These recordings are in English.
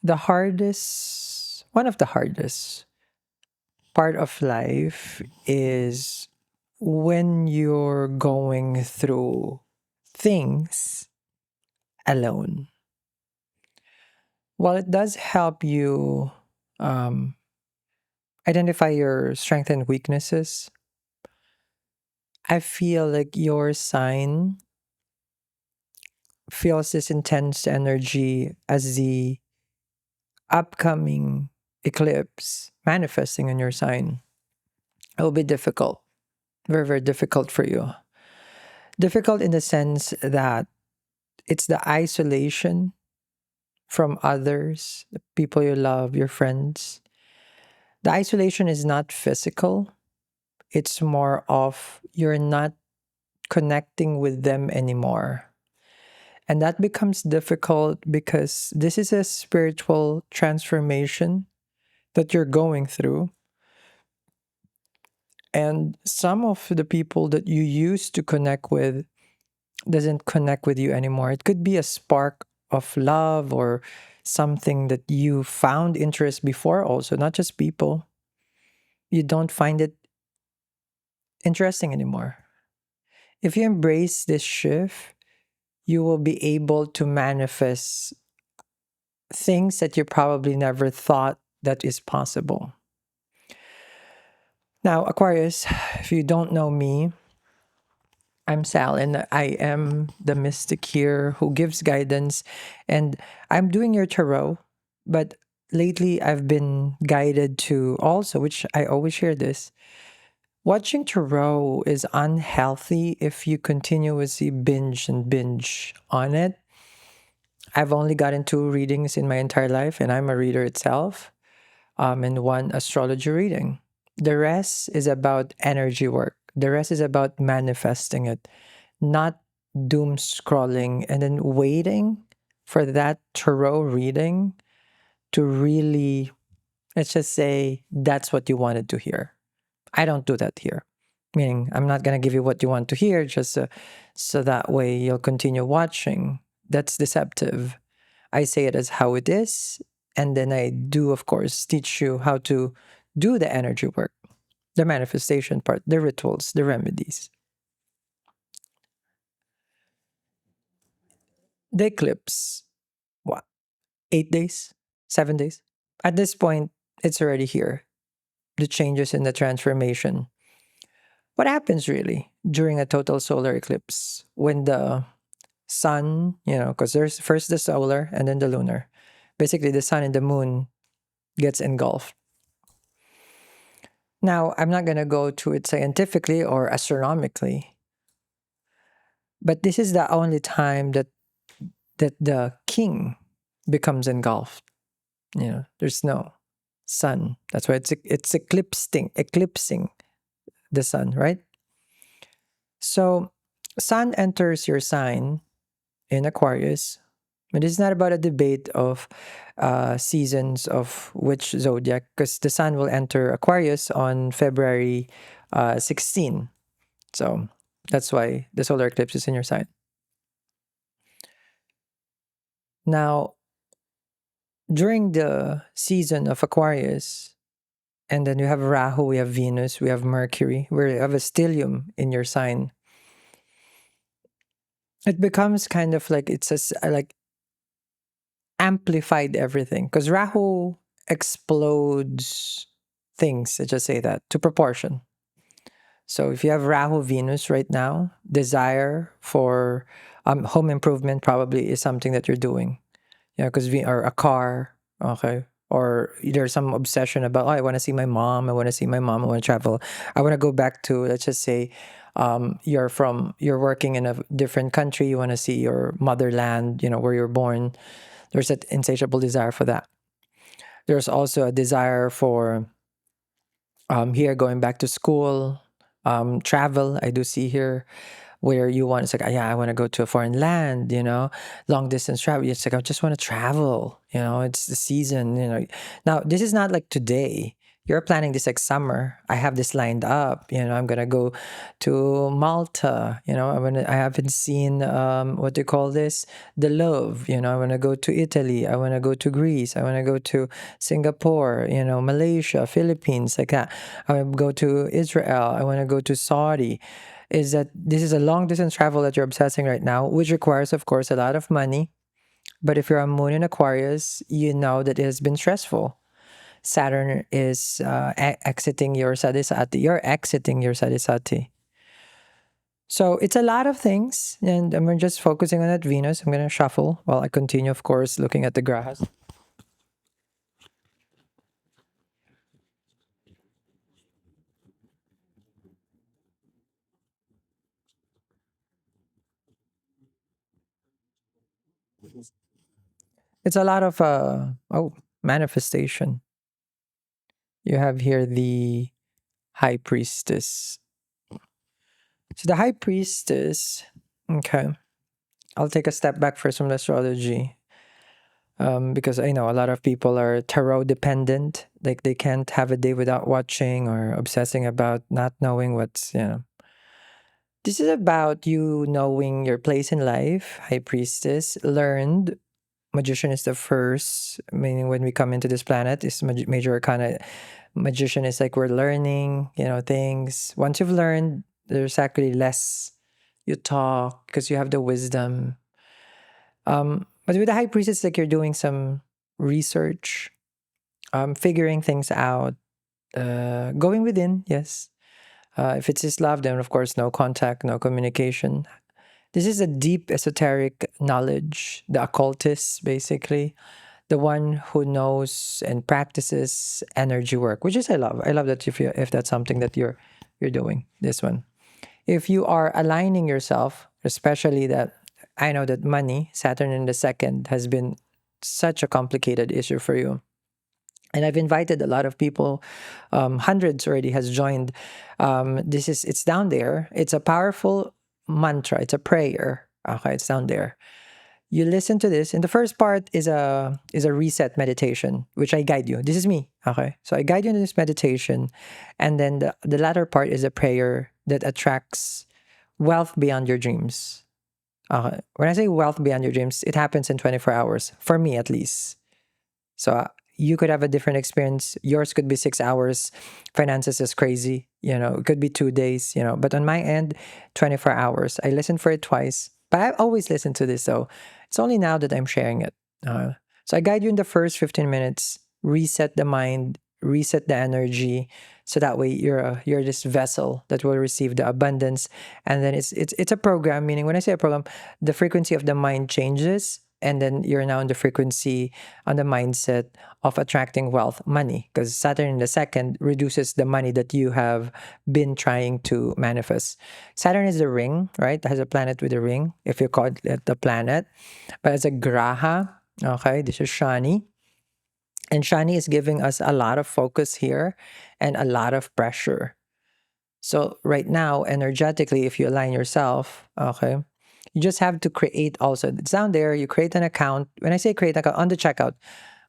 One of the hardest part of life is when you're going through things alone. While it does help you um, identify your strengths and weaknesses, I feel like your sign feels this intense energy as the upcoming eclipse manifesting in your sign. It will be difficult, very, very difficult for you. Difficult in the sense that it's the isolation from others, the people you love, your friends. The isolation is not physical, it's more of you're not connecting with them anymore. And that becomes difficult because this is a spiritual transformation that you're going through. And some of the people that you used to connect with doesn't connect with you anymore. It could be a spark of love or something that you found interest before also, not just people. You don't find it interesting anymore. If you embrace this shift, you will be able to manifest things that you probably never thought that is possible. Now, Aquarius, if you don't know me, I'm Sal and I am the mystic here who gives guidance. And I'm doing your tarot, but lately I've been guided to also, which I always share this. Watching tarot is unhealthy if you continuously binge on it. I've only gotten two readings in my entire life, and I'm a reader itself, and one astrology reading. The rest is about energy work. The rest is about manifesting it, not doom scrolling and then waiting for that tarot reading to really, let's just say, that's what you wanted to hear. I don't do that here. Meaning, I'm not going to give you what you want to hear just so that way you'll continue watching. That's deceptive. I say it as how it is. And then I do, of course, teach you how to do the energy work, the manifestation part, the rituals, the remedies. The eclipse, what, 8 days, 7 days? At this point, it's already here. The changes in the transformation. What happens really during a total solar eclipse when the sun, because there's first the solar and then the lunar. Basically, the sun and the moon gets engulfed. Now, I'm not going to go to it scientifically or astronomically, but this is the only time that the king becomes engulfed. There's no sun. That's why it's eclipsing the sun, right? So, sun enters your sign in Aquarius. But it's not about a debate of seasons of which zodiac, because the sun will enter Aquarius on February 16. So that's why the solar eclipse is in your sign. Now, during the season of Aquarius, and then you have Rahu, we have Venus, we have Mercury, we have a stellium in your sign. It becomes kind of like like amplified everything because Rahu explodes things, let's just say that, to proportion. So if you have Rahu Venus right now, desire for home improvement probably is something that you're doing. Yeah, because we are a car, okay. Or there's some obsession about, oh, I want to see my mom, I want to see my mom, I want to travel. I want to go back to, let's just say, you're working in a different country, you want to see your motherland, where you're born. There's an insatiable desire for that. There's also a desire for here going back to school, travel. I do see here where you want, it's like, yeah, I want to go to a foreign land, long distance travel. It's like, I just want to travel, it's the season. Now, this is not like today. You're planning this like summer. I have this lined up. I'm gonna go to Malta. I haven't seen what do you call this? The Louvre. I wanna go to Italy. I wanna go to Greece. I wanna go to Singapore. Malaysia, Philippines, like that. I wanna go to Israel. I wanna go to Saudi. Is that this is a long distance travel that you're obsessing right now, which requires, of course, a lot of money. But if you're a moon in Aquarius, you know that it has been stressful. Saturn is exiting your sadisati. You're exiting your sadisati. So it's a lot of things, and I'm just focusing on that Venus. I'm going to shuffle while I continue, of course, looking at the grahas. It's a lot of manifestation. You have here the High Priestess. So the High Priestess, okay. I'll take a step back for some astrology. Because I know a lot of people are tarot dependent. Like they can't have a day without watching or obsessing about not knowing what's. This is about you knowing your place in life. High Priestess learned. Magician is the first, meaning when we come into this planet, is major arcana. Magician is like we're learning, things. Once you've learned, there's actually less you talk because you have the wisdom. But with the high priest, it's like you're doing some research, figuring things out, going within, yes. If it's his love, then of course, no contact, no communication. This is a deep esoteric knowledge, the occultist, basically, the one who knows and practices energy work, which is I love. I love that if that's something that you're doing, this one. If you are aligning yourself, especially that I know that money, Saturn in the second, has been such a complicated issue for you. And I've invited a lot of people, hundreds already has joined. It's down there. It's a powerful mantra. It's a prayer. Okay, it's down there. You listen to this, and the first part is a reset meditation, which I guide you. This is me. Okay, so I guide you in this meditation, and then the latter part is a prayer that attracts wealth beyond your dreams. When I say wealth beyond your dreams, it happens in 24 hours, for me at least. So you could have a different experience. Yours could be 6 hours. Finances is crazy. It could be 2 days, but on my end, 24 hours. I listened for it twice, but I always listen to this though. It's only now that I'm sharing it. So I guide you in the first 15 minutes, reset the mind, reset the energy. So that way you're this vessel that will receive the abundance. And then it's a program, meaning when I say a program, the frequency of the mind changes. And then you're now in the frequency on the mindset of attracting wealth, money, because Saturn in the second reduces the money that you have been trying to manifest. Saturn is the ring, right? It has a planet with a ring, if you call it the planet. But as a graha, okay, this is Shani. And Shani is giving us a lot of focus here and a lot of pressure. So right now, energetically, if you align yourself, okay, you just have to create also. It's down there. You create an account. When I say create an account, on the checkout,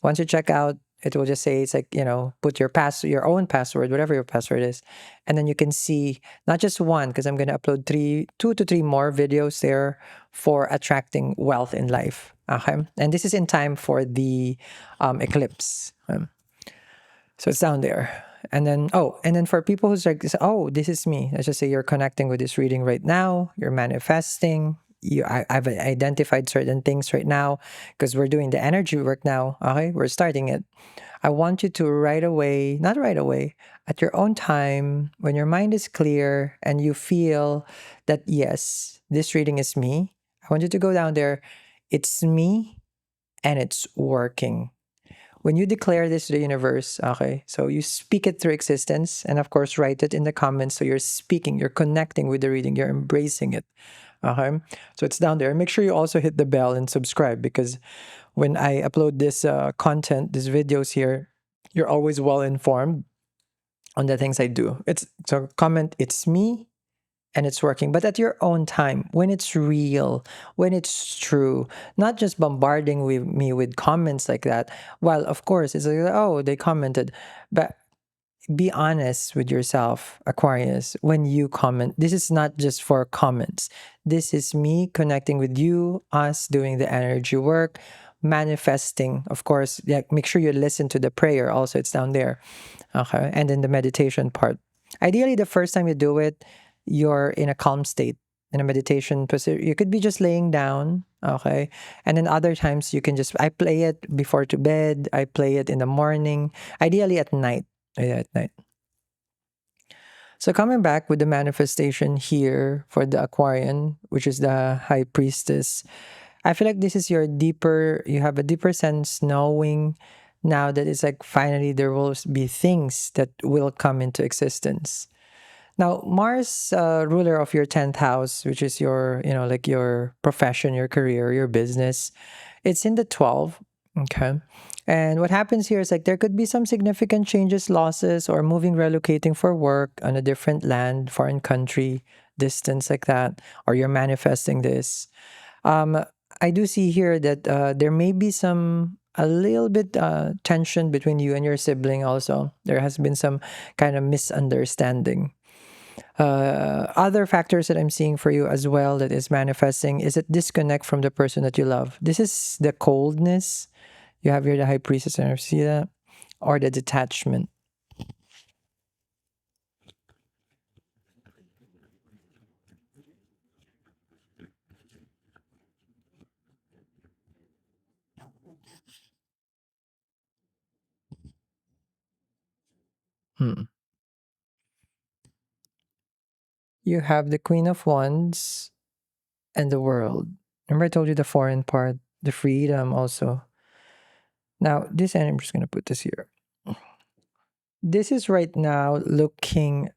once you check out, it will just say it's like, put your own password, whatever your password is. And then you can see not just one, because I'm going to upload two to three more videos there for attracting wealth in life. Okay. And this is in time for the eclipse. So it's down there. And then for people who's like, oh, this is me. Let's just say you're connecting with this reading right now. You're manifesting. I've identified certain things right now because we're doing the energy work now. Okay, we're starting it. I want you to not right away, at your own time, when your mind is clear and you feel that, yes, this reading is me. I want you to go down there. It's me and it's working. When you declare this to the universe, okay, so you speak it through existence and of course write it in the comments. So you're speaking, you're connecting with the reading, you're embracing it. Okay. So it's down there. Make sure you also hit the bell and subscribe because when I upload this content, these videos here, you're always well informed on the things I do. So comment, it's me and it's working, but at your own time, when it's real, when it's true, not just bombarding me with comments like that. Well, of course, it's like, oh, they commented, but be honest with yourself, Aquarius, when you comment. This is not just for comments. This is me connecting with you, us doing the energy work, manifesting. Of course, yeah, make sure you listen to the prayer also, it's down there. Okay. And then the meditation part. Ideally, the first time you do it, you're in a calm state, in a meditation position. You could be just laying down. Okay. And then other times you can just, I play it before to bed. I play it in the morning, ideally at night. Yeah, at night. So coming back with the manifestation here for the Aquarian, which is the High Priestess, I feel like this is your deeper, you have a deeper sense knowing now that it's like finally there will be things that will come into existence. Now, Mars, ruler of your 10th house, which is your, like your profession, your career, your business, it's in the 12. Okay. And what happens here is like there could be some significant changes, losses, or moving, relocating for work on a different land, foreign country, distance like that, or you're manifesting this. Um, I do see here that there may be a little bit tension between you and your sibling also. There has been some kind of misunderstanding. Other factors that I'm seeing for you as well that is manifesting is a disconnect from the person that you love. This is the coldness. You have here the high priestess, and I see that, or the detachment. Hmm. You have the Queen of Wands and the World. Remember, I told you the foreign part, the freedom also. Now, this, and I'm just gonna put this here. This is right now looking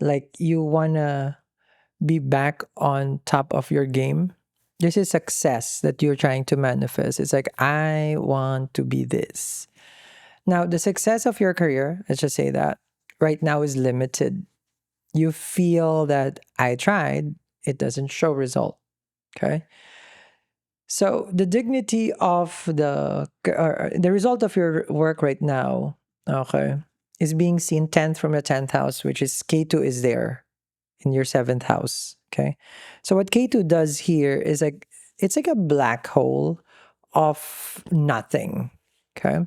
like you wanna be back on top of your game. This is success that you're trying to manifest. It's like, I want to be this. Now, the success of your career, let's just say that, right now is limited. You feel that I tried, it doesn't show result. Okay. So the dignity of the result of your work right now, okay, is being seen 10th from the 10th house, which is K2 is there in your 7th house. Okay. So what K2 does here is like it's like a black hole of nothing. Okay.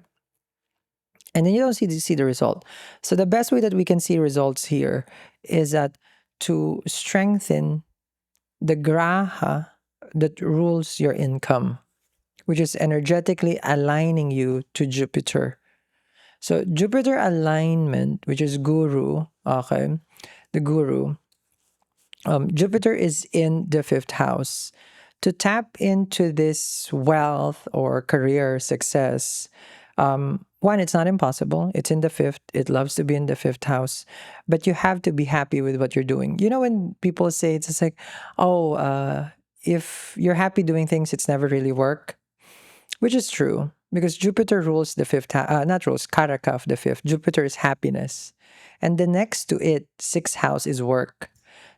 And then you don't see the result. So the best way that we can see results here is that to strengthen the graha that rules your income, which is energetically aligning you to Jupiter. So Jupiter alignment, which is guru, okay, the guru, Jupiter is in the 5th house. To tap into this wealth or career success, one, it's not impossible. It's in the 5th. It loves to be in the 5th house, but you have to be happy with what you're doing. You know, when people say it's just like, oh, if you're happy doing things, it's never really work, which is true because Jupiter rules the 5th, not rules, Karaka of the 5th. Jupiter is happiness. And the next to it, 6th house is work.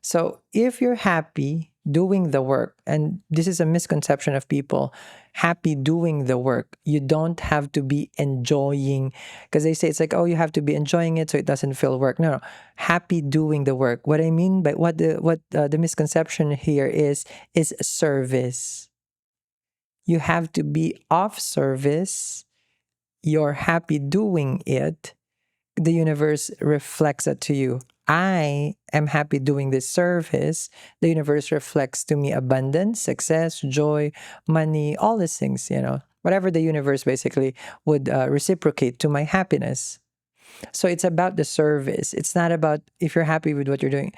So if you're happy doing the work, and this is a misconception of people, happy doing the work, you don't have to be enjoying, because they say it's like, oh, you have to be enjoying it so it doesn't feel work. No, no, happy doing the work. What I mean by the misconception here is service. You have to be of service. You're happy doing it. The universe reflects that to you. I am happy doing this service. The universe reflects to me abundance, success, joy, money, all these things, whatever the universe basically would reciprocate to my happiness. So it's about the service. It's not about if you're happy with what you're doing.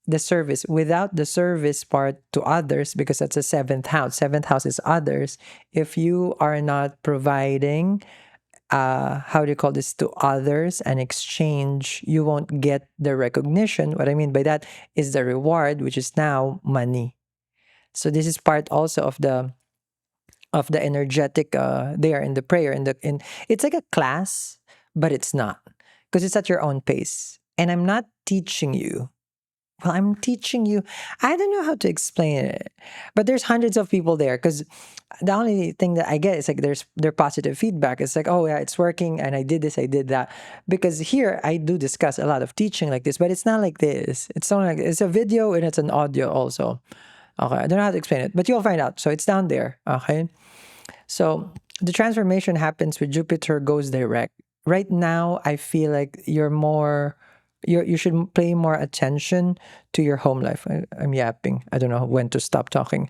The service, without the service part to others, because that's a 7th house. 7th house is others. If you are not providing, how do you call this, to others and exchange, you won't get the recognition. What I mean by that is the reward, which is now money. So this is part also of the energetic there in the prayer in it's like a class, but it's not, because it's at your own pace. And I'm not teaching you. Well, I'm teaching you. I don't know how to explain it, but there's hundreds of people there because the only thing that I get is like there's their positive feedback. It's like, oh yeah, it's working, and I did this, I did that. Because here I do discuss a lot of teaching like this, but it's not like this. It's not like it's a video and it's an audio also. Okay, I don't know how to explain it, but you'll find out. So it's down there. Okay, so the transformation happens with Jupiter goes direct. Right now, I feel like you should pay more attention to your home life. I'm yapping. I don't know when to stop talking.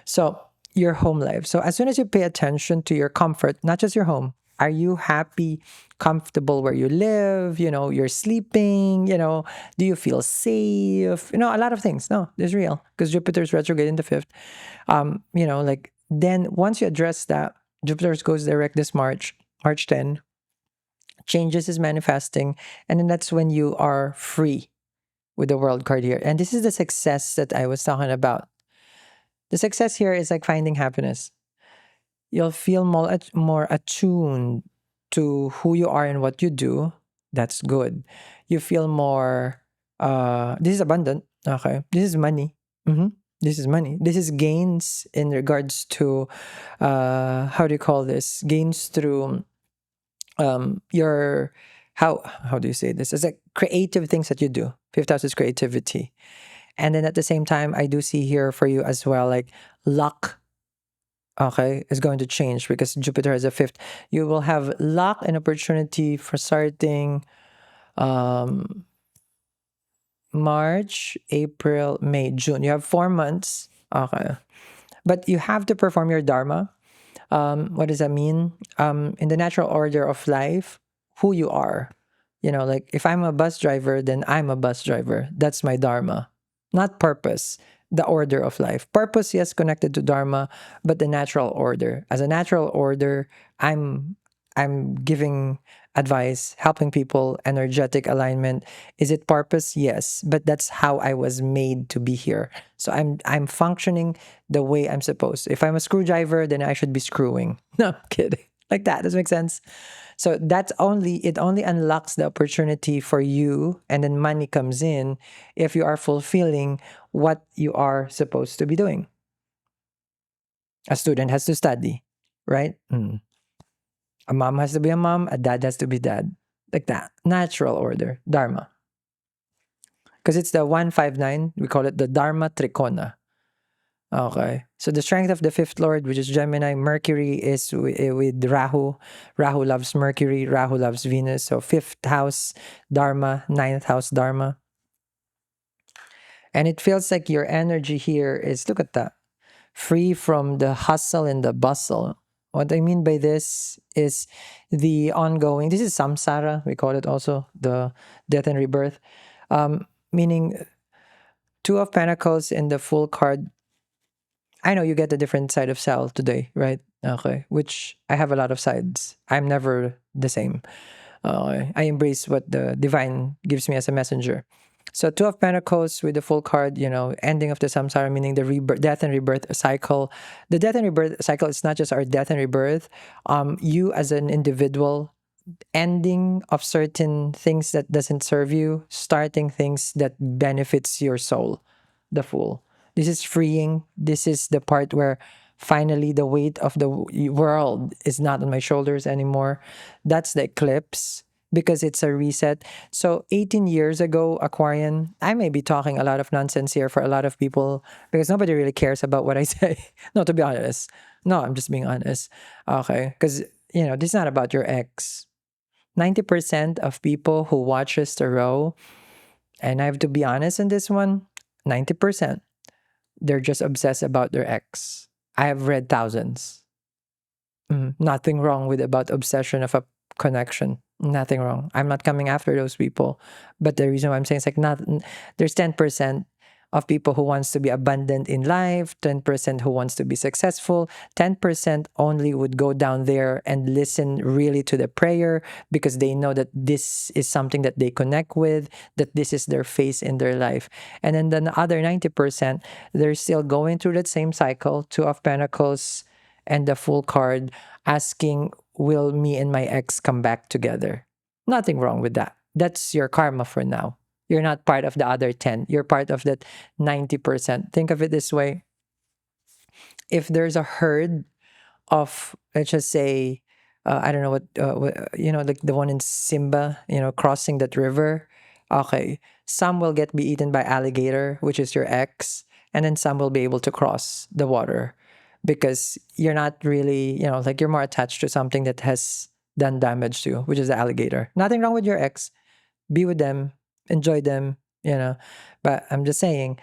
So your home life. So as soon as you pay attention to your comfort, not just your home, are you happy, comfortable where you live? You know, you're sleeping, do you feel safe? A lot of things. No, this is real because Jupiter's retrograde in the fifth. Like then once you address that, Jupiter goes direct this March, March 10, changes is manifesting, and then that's when you are free with the world card here. And this is the success that I was talking about. The success here is like finding happiness. You'll feel more attuned to who you are and what you do. That's good. You feel more, this is abundant. Okay. This is money. This is money. This is gains in regards to, how do you call this? Gains through your, how do you say this? It's like creative things that you do. Fifth house is creativity. And then at the same time, I do see here for you as well, like luck, okay, is going to change because Jupiter has a fifth. You will have luck and opportunity for starting um, March, April, May, June. You have 4 months. Okay. But you have to perform your Dharma. What does that mean? In the natural order of life, who you are. Like if I'm a bus driver, then I'm a bus driver. That's my Dharma, not purpose. The order of life. Purpose, yes, connected to Dharma, but the natural order. As a natural order, I'm giving advice, helping people, energetic alignment. Is it purpose? Yes, but that's how I was made to be here. So I'm functioning the way I'm supposed. If I'm a screwdriver, then I should be screwing. No, I'm kidding. Like that. Does it make sense? So it only unlocks the opportunity for you, and then money comes in if you are fulfilling what you are supposed to be doing. A student has to study, right? A mom has to be a mom, a dad has to be dad. Like that. Natural order, Dharma. Because it's the 159, we call it the Dharma Trikona. Okay. So the strength of the fifth lord, which is Gemini, Mercury is with Rahu. Rahu loves Mercury, Rahu loves Venus. So fifth house, Dharma, ninth house, Dharma. And it feels like your energy here is, look at that, free from the hustle and the bustle. What I mean by this is the ongoing, this is samsara, we call it also, the death and rebirth. Meaning, Two of Pentacles in the full card. I know you get a different side of Sal today, right? Okay. Which I have a lot of sides. I'm never the same. I embrace what the divine gives me as a messenger. So Two of Pentacles with the full card, ending of the samsara, meaning the rebirth, death and rebirth cycle. The death and rebirth cycle is not just our death and rebirth. You as an individual, ending of certain things that doesn't serve you, starting things that benefits your soul, the Fool. This is freeing. This is the part where finally the weight of the world is not on my shoulders anymore. That's the eclipse because it's a reset. So 18 years ago, Aquarian, I may be talking a lot of nonsense here for a lot of people because nobody really cares about what I say. No, to be honest. No, I'm just being honest. Okay. Because, this is not about your ex. 90% of people who watches the row, and I have to be honest in this one, 90%, they're just obsessed about their ex. I have read thousands. Nothing wrong with about obsession of a connection. Nothing wrong. I'm not coming after those people. But the reason why I'm saying it's like there's 10% of people who wants to be abundant in life, 10% who wants to be successful, 10% only would go down there and listen really to the prayer because they know that this is something that they connect with, that this is their phase in their life. And then the other 90%, they're still going through that same cycle, Two of Pentacles and the Full card, asking, will me and my ex come back together? Nothing wrong with that. That's your karma for now. You're not part of the other 10. You're part of that 90%. Think of it this way. If there's a herd of, let's just say, I don't know like the one in Simba, crossing that river. Okay, some will get be eaten by alligator, which is your ex, and then some will be able to cross the water because you're not really, like you're more attached to something that has done damage to you, which is the alligator. Nothing wrong with your ex. Be with them, enjoy them, But I'm just saying,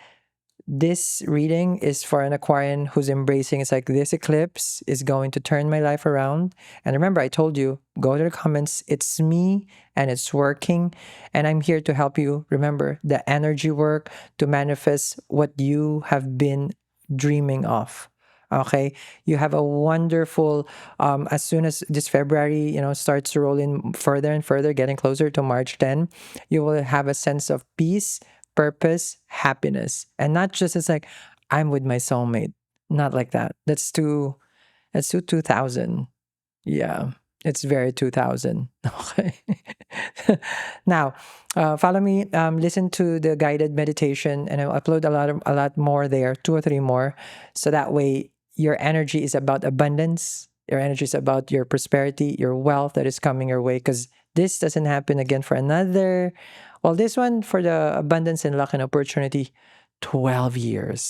this reading is for an Aquarian who's embracing it's like this eclipse is going to turn my life around. And remember, I told you, go to the comments. It's me and it's working. And I'm here to help you. Remember the energy work to manifest what you have been dreaming of. Okay, you have a wonderful as soon as this February starts to roll in further and further, getting closer to March 10, you will have a sense of peace, purpose, happiness, and not just it's like I'm with my soulmate. Not like that. That's too 2000. Yeah, it's very 2000. Okay. Now, follow me. Listen to the guided meditation, and I'll upload a lot more there, two or three more, so that way your energy is about abundance. Your energy is about your prosperity, your wealth that is coming your way. Because this doesn't happen again for another. Well, this one for the abundance and luck and opportunity, 12 years.